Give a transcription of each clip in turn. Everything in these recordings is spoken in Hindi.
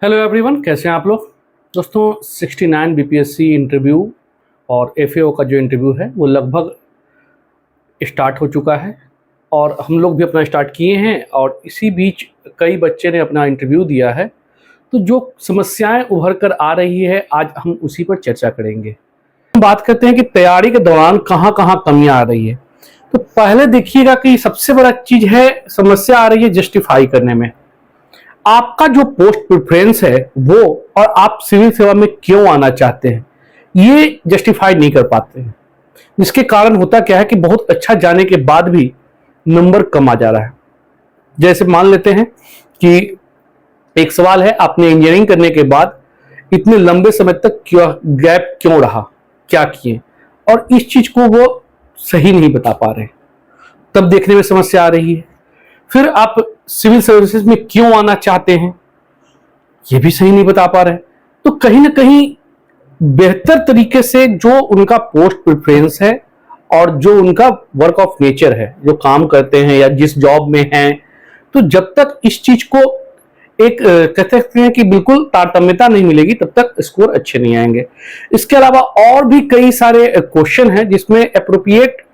हेलो एवरीवन, कैसे हैं आप लोग। दोस्तों 69 बीपीएससी इंटरव्यू और एफएओ का जो इंटरव्यू है वो लगभग स्टार्ट हो चुका है और हम लोग भी अपना स्टार्ट किए हैं और इसी बीच कई बच्चे ने अपना इंटरव्यू दिया है। तो जो समस्याएं उभर कर आ रही है आज हम उसी पर चर्चा करेंगे। हम बात करते हैं कि तैयारी के दौरान कहाँ कहाँ कमियां आ रही है। तो पहले देखिएगा कि सबसे बड़ा चीज़ है, समस्या आ रही है जस्टिफाई करने में। आपका जो पोस्ट प्रेफरेंस है वो और आप सिविल सेवा में क्यों आना चाहते हैं ये जस्टिफाई नहीं कर पाते हैं, जिसके कारण होता क्या है कि बहुत अच्छा जाने के बाद भी नंबर कम आ जा रहा है। जैसे मान लेते हैं कि एक सवाल है, आपने इंजीनियरिंग करने के बाद इतने लंबे समय तक गैप क्यों रहा, क्या किए, और इस चीज को वो सही नहीं बता पा रहे, तब देखने में समस्या आ रही है। फिर आप सिविल सर्विसेज में क्यों आना चाहते हैं ये भी सही नहीं बता पा रहे। तो कहीं ना कहीं बेहतर तरीके से जो उनका पोस्ट प्रेफरेंस है और जो उनका वर्क ऑफ नेचर है, जो काम करते हैं या जिस जॉब में हैं, तो जब तक इस चीज को एक कह सकते हैं कि बिल्कुल तारतम्यता नहीं मिलेगी तब तक स्कोर अच्छे नहीं आएंगे। इसके अलावा और भी कई सारे क्वेश्चन हैं जिसमें अप्रोप्रिएट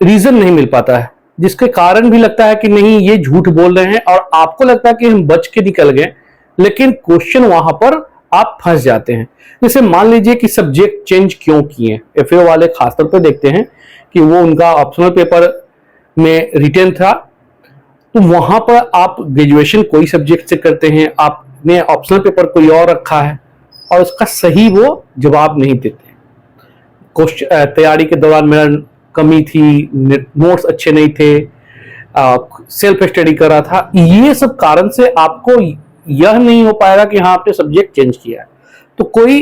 रीजन नहीं मिल पाता है, जिसके कारण भी लगता है कि नहीं ये झूठ बोल रहे हैं और आपको लगता है कि हम बच के निकल गए, लेकिन क्वेश्चन वहां पर आप फंस जाते हैं। जैसे मान लीजिए कि सब्जेक्ट चेंज क्यों किए, एफएओ वाले खासतौर पर देखते हैं कि वो उनका ऑप्शनल पेपर में रिटेन था, तो वहां पर आप ग्रेजुएशन कोई सब्जेक्ट से करते हैं, आपने ऑप्शनल पेपर कोई और रखा है और उसका सही वो जवाब नहीं देते। क्वेश्चन तैयारी के दौरान मेरा कमी थी, नोट्स अच्छे नहीं थे, सेल्फ स्टडी कर रहा था, ये सब कारण से आपको यह नहीं हो पाएगा कि हाँ आपने सब्जेक्ट चेंज किया है। तो कोई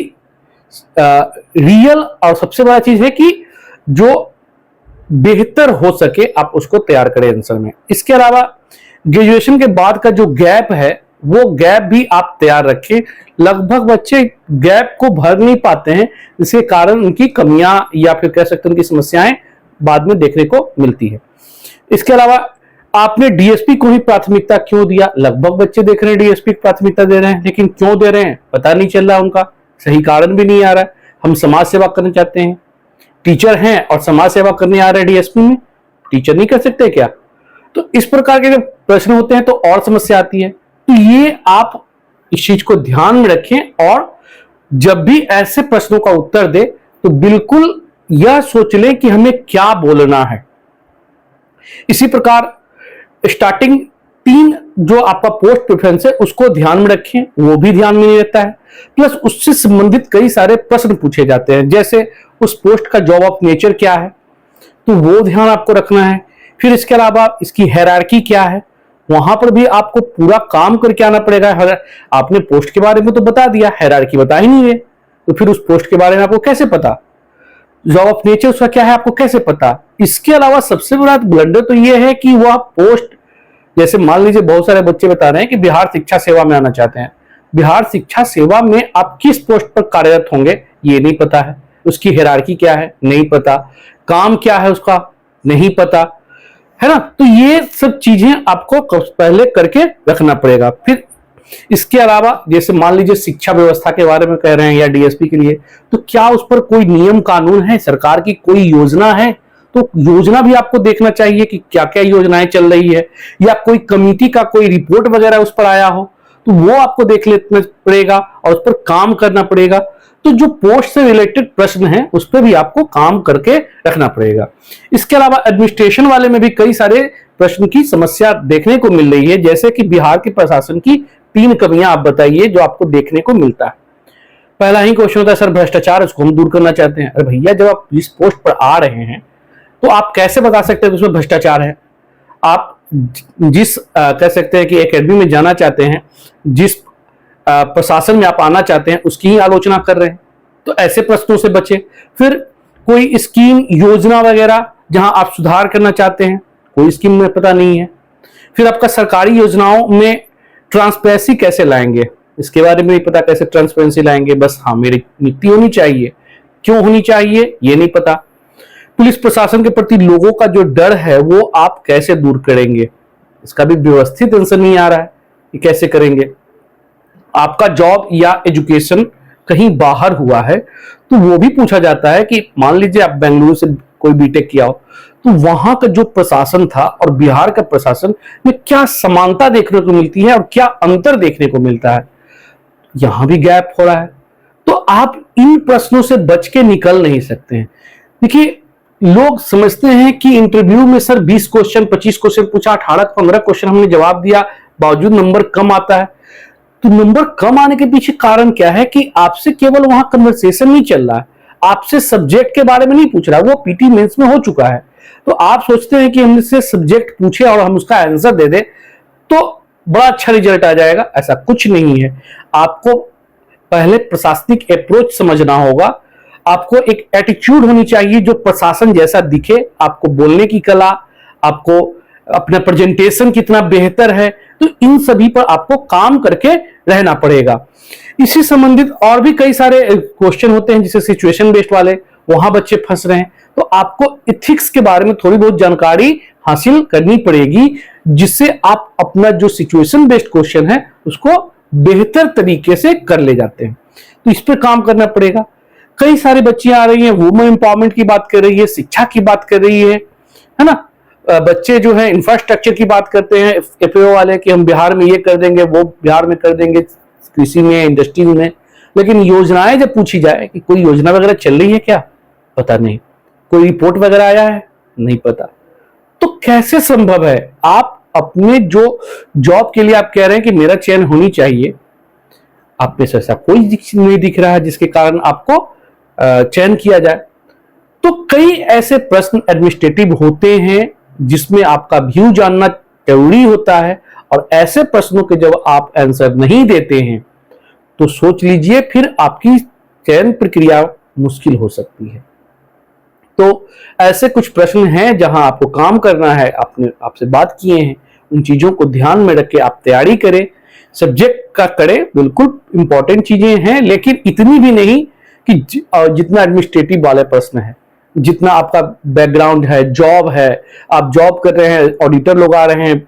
रियल और सबसे बड़ा चीज है कि जो बेहतर हो सके आप उसको तैयार करें आंसर में। इसके अलावा ग्रेजुएशन के बाद का जो गैप है वो गैप भी आप तैयार रखें। लगभग बच्चे गैप को भर नहीं पाते हैं, इसके कारण उनकी कमियां या फिर कह सकते हैं उनकी समस्याएं बाद में देखने को मिलती है। इसके अलावा आपने डीएसपी को ही प्राथमिकता क्यों दिया, लगभग बच्चे देख रहे हैं डीएसपी को प्राथमिकता दे रहे हैं, लेकिन क्यों दे रहे हैं पता नहीं चल रहा, उनका सही कारण भी नहीं आ रहा है। हम समाज सेवा करना चाहते हैं, टीचर हैं और समाज सेवा करने आ रहे हैं डीएसपी में, टीचर नहीं कर सकते क्या? तो इस प्रकार के जब प्रश्न होते हैं तो और समस्या आती है। तो ये आप इस चीज को ध्यान में रखें और जब भी ऐसे प्रश्नों का उत्तर दे तो बिल्कुल यह सोच लें कि हमें क्या बोलना है। इसी प्रकार स्टार्टिंग 3 जो आपका पोस्ट प्रेफरेंस है उसको ध्यान में रखें, वो भी ध्यान में नहीं रहता है। प्लस उससे संबंधित कई सारे प्रश्न पूछे जाते हैं, जैसे उस पोस्ट का जॉब ऑफ नेचर क्या है, तो वो ध्यान आपको रखना है। फिर इसके अलावा इसकी हायरार्की क्या है, वहां पर भी आपको पूरा काम करके आना पड़ेगा। आपने पोस्ट के बारे में तो बता दिया, हायरार्की बता ही नहीं है, तो फिर उस पोस्ट के बारे में आपको कैसे पता, जॉब ऑफ नेचर उसका क्या है आपको कैसे पता। इसके अलावा सबसे बड़ा ब्लंडर तो यह है कि वह पोस्ट, जैसे मान लीजिए बहुत सारे बच्चे बता रहे हैं कि बिहार शिक्षा सेवा में आना चाहते हैं, बिहार शिक्षा सेवा में आप किस पोस्ट पर कार्यरत होंगे ये नहीं पता है, उसकी हायरार्की क्या है नहीं पता, काम क्या है उसका नहीं पता, है ना। तो ये सब चीजें आपको पहले करके रखना पड़ेगा। फिर इसके अलावा जैसे मान लीजिए शिक्षा व्यवस्था के बारे में कह रहे हैं या डीएसपी के लिए, तो क्या उस पर कोई नियम कानून है, सरकार की कोई योजना है, तो योजना भी आपको देखना चाहिए कि क्या क्या योजनाएं चल रही है, या कोई कमेटी का कोई रिपोर्ट वगैरह उस पर आया हो तो वो आपको देख लेना पड़ेगा और उस पर काम करना पड़ेगा। तो जो पोस्ट से रिलेटेड प्रश्न है उस पर भी आपको काम करके रखना पड़ेगा। इसके अलावा एडमिनिस्ट्रेशन वाले में भी कई सारे प्रश्न की समस्या देखने को मिल रही है, जैसे कि बिहार के प्रशासन की 3 कमियां आप बताइए जो आपको देखने को मिलता है। पहला ही क्वेश्चन होता है सर भ्रष्टाचार, उसको हम दूर करना चाहते हैं। अरे भैया, जब आप इस पोस्ट पर आ रहे हैं तो आप कैसे बता सकते हैं कि उसमें भ्रष्टाचार है? आप जिस कह सकते हैं कि एकेडमी में जाना चाहते हैं, जिस प्रशासन में आप आना चाहते हैं उसकी ही आलोचना कर रहे हैं, तो ऐसे प्रश्नों से बचे। फिर कोई स्कीम योजना वगैरह जहां आप सुधार करना चाहते हैं, कोई स्कीम में पता नहीं है। फिर आपका सरकारी योजनाओं में ट्रांसपेरेंसी कैसे लाएंगे, इसके बारे में नहीं पता, कैसे ट्रांसपेरेंसी लाएंगे, बस हाँ मेरी नीति होनी चाहिए, क्यों होनी चाहिए ये नहीं पता। पुलिस प्रशासन के प्रति लोगों का जो डर है वो आप कैसे दूर करेंगे, इसका भी व्यवस्थित आंसर नहीं आ रहा है। ये कैसे करेंगे। आपका जॉब या एजुकेशन कहीं बाहर हुआ है तो वो भी पूछा जाता है कि मान लीजिए आप बेंगलुरु से कोई बीटेक किया हो तो वहां का जो प्रशासन था और बिहार का प्रशासन में क्या समानता देखने को मिलती है और क्या अंतर देखने को मिलता है, यहां भी गैप हो रहा है। तो आप इन प्रश्नों से बच के निकल नहीं सकते हैं। देखिए, लोग समझते हैं कि इंटरव्यू में सर 20 क्वेश्चन 25 क्वेश्चन पूछा, 18-15 क्वेश्चन हमने जवाब दिया, बावजूद नंबर कम आता है। तो नंबर कम आने के पीछे कारण क्या है कि आपसे केवल वहां कन्वर्सेशन नहीं चल रहा है, आपसे सब्जेक्ट के बारे में नहीं पूछ रहा, वो पीटी मेंस में हो चुका है। तो आप सोचते हैं कि हमसे सब्जेक्ट पूछे और हम उसका आंसर दे दें तो बड़ा अच्छा रिजल्ट आ जाएगा, ऐसा कुछ नहीं है। आपको पहले प्रशासनिक अप्रोच समझना होगा, आपको एक एटीट्यूड होनी चाहिए जो प्रशासन जैसा दिखे, आपको बोलने की कला, आपको अपना प्रेजेंटेशन कितना बेहतर है, तो इन सभी पर आपको काम करके रहना पड़ेगा। इसी संबंधित और भी कई सारे क्वेश्चन होते हैं, जैसे सिचुएशन बेस्ड वाले, वहां बच्चे फंस रहे हैं। तो आपको इथिक्स के बारे में थोड़ी बहुत जानकारी हासिल करनी पड़ेगी, जिससे आप अपना जो सिचुएशन बेस्ड क्वेश्चन है उसको बेहतर तरीके से कर ले जाते हैं। तो इस पर काम करना पड़ेगा। कई सारी बच्चियां आ रही हैं, वुमेन एम्पावरमेंट की बात कर रही है, शिक्षा की बात कर रही है ना। बच्चे जो है इंफ्रास्ट्रक्चर की बात करते हैं एफएओ वाले कि हम बिहार में ये कर देंगे, वो बिहार में कर देंगे, कृषि में, इंडस्ट्री में। लेकिन योजनाएं जब पूछी जाए कि कोई योजना वगैरह चल रही है क्या, पता नहीं। कोई रिपोर्ट वगैरह आया है, नहीं पता। तो कैसे संभव है आप अपने जो जॉब के लिए आप कह रहे हैं कि मेरा चयन होनी चाहिए, आप में से ऐसा कोई नहीं दिख रहा है जिसके कारण आपको चयन किया जाए। तो कई ऐसे प्रश्न एडमिनिस्ट्रेटिव होते हैं जिसमें आपका व्यू जानना जरूरी होता है, और ऐसे प्रश्नों के जब आप आंसर नहीं देते हैं तो सोच लीजिए फिर आपकी चयन प्रक्रिया मुश्किल हो सकती है। तो ऐसे कुछ प्रश्न हैं जहां आपको काम करना है, आपसे बात किए हैं, उन चीजों को ध्यान में रख के आप तैयारी करें। सब्जेक्ट का करें, बिल्कुल इंपॉर्टेंट चीजें हैं, लेकिन इतनी भी नहीं कि जितना एडमिनिस्ट्रेटिव वाले प्रश्न है, जितना आपका बैकग्राउंड है, जॉब है, आप जॉब कर रहे हैं, ऑडिटर लोग आ रहे हैं,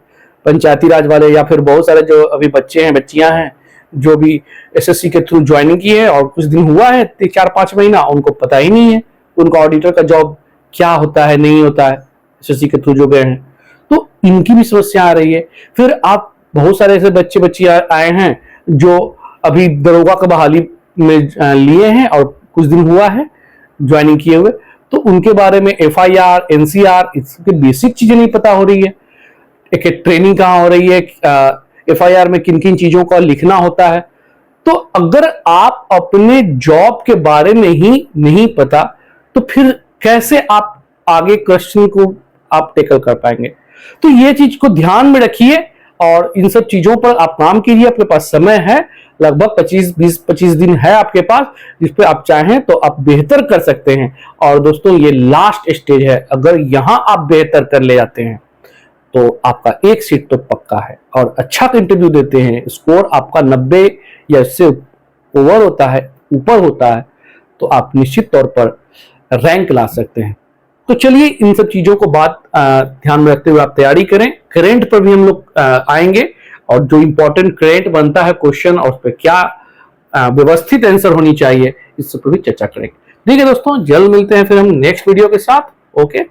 पंचायती राज वाले, या फिर बहुत सारे जो अभी बच्चे हैं, बच्चियां हैं जो भी एसएससी के थ्रू ज्वाइनिंग की है और कुछ दिन हुआ है, 4-5 महीना, उनको पता ही नहीं है उनका ऑडिटर का जॉब क्या होता है, नहीं होता है, एसएससी के थ्रू जो गए हैं। तो इनकी भी समस्या आ रही है। फिर आप बहुत सारे ऐसे बच्चे बच्चियां आए हैं जो अभी दरोगा का बहाली में लिए हैं और कुछ दिन हुआ है ज्वाइनिंग किए हुए, तो उनके बारे में एफआईआर, एनसीआर, इसकी बेसिक चीजें नहीं पता हो रही है। एक ट्रेनिंग कहाँ हो रही है, एफआईआर में किन किन चीजों का लिखना होता है। तो अगर आप अपने जॉब के बारे में ही नहीं पता तो फिर कैसे आप आगे क्वेश्चन को आप टेकल कर पाएंगे। तो ये चीज को ध्यान में रखिए और इन सब चीजों पर आप काम कीजिए। आपके पास समय है, लगभग 20-25 दिन है आपके पास, जिस पे आप चाहें तो आप बेहतर कर सकते हैं। और दोस्तों, ये लास्ट स्टेज है, अगर यहां आप बेहतर कर ले जाते हैं तो आपका एक सीट तो पक्का है, और अच्छा इंटरव्यू देते हैं, स्कोर आपका 90 या इससे ओवर होता है, ऊपर होता है, तो आप निश्चित तौर पर रैंक ला सकते हैं। तो चलिए, इन सब चीजों को बात ध्यान में रखते हुए आप तैयारी करें। करेंट पर भी हम लोग आएंगे, और जो इंपॉर्टेंट करेंट बनता है क्वेश्चन और उस पर क्या व्यवस्थित आंसर होनी चाहिए, इस पर भी चर्चा करेंगे। ठीक है दोस्तों, जल्द मिलते हैं फिर हम नेक्स्ट वीडियो के साथ। ओके।